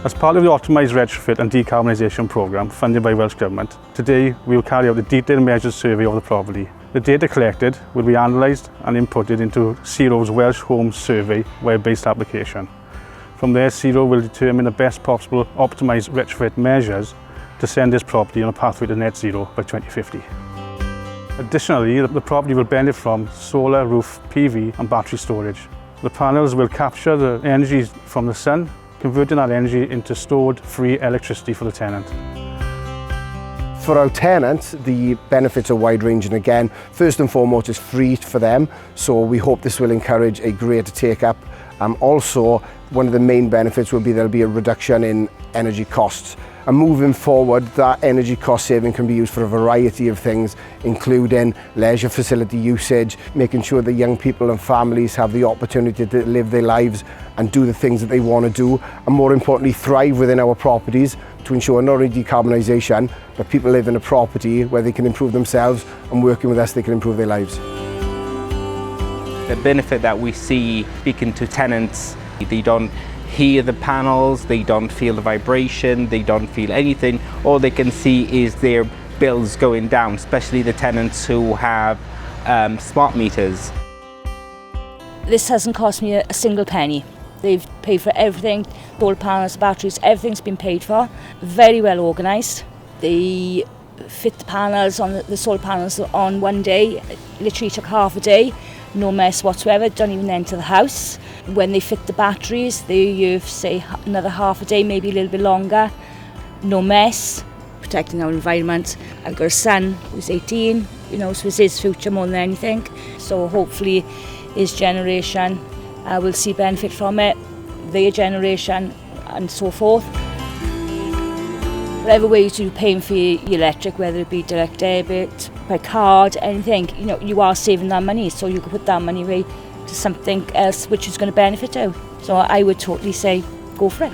As part of the Optimised Retrofit and Decarbonisation programme funded by Welsh Government, today we will carry out a detailed measures survey of the property. The data collected will be analysed and inputted into CERO's Welsh Homes Survey web-based application. From there, CERO will determine the best possible optimised retrofit measures to send this property on a pathway to net zero by 2050. Additionally, the property will benefit from solar roof PV and battery storage. The panels will capture the energy from the sun, converting that energy into stored free electricity for the tenant. For our tenants, the benefits are wide-ranging again. First and foremost, it's free for them, so we hope this will encourage a greater take-up. Also, one of the main benefits will be there'll be a reduction in energy costs. And moving forward, that energy cost saving can be used for a variety of things, including leisure facility usage, making sure that young people and families have the opportunity to live their lives and do the things that they want to do, and more importantly, thrive within our properties to ensure not only decarbonisation, but people live in a property where they can improve themselves, and working with us, they can improve their lives. The benefit that we see speaking to tenants, they don't hear the panels, they don't feel the vibration, they don't feel anything. All they can see is their bills going down, especially the tenants who have smart meters. This hasn't cost me a single penny. They've paid for everything, solar panels, batteries, everything's been paid for. Very well organised. They fit the panels on the solar panels on one day. It literally took half a day. No mess whatsoever, don't even enter the house. When they fit the batteries, they use, say, another half a day, maybe a little bit longer. No mess, protecting our environment. I've got a son who's 18, so it's his future more than anything. So hopefully his generation will see benefit from it, their generation, and so forth. Whatever way you're paying for your electric, whether it be direct debit, by card, anything, you are saving that money, so you can put that money away to something else which is going to benefit you. So I would totally say, go for it.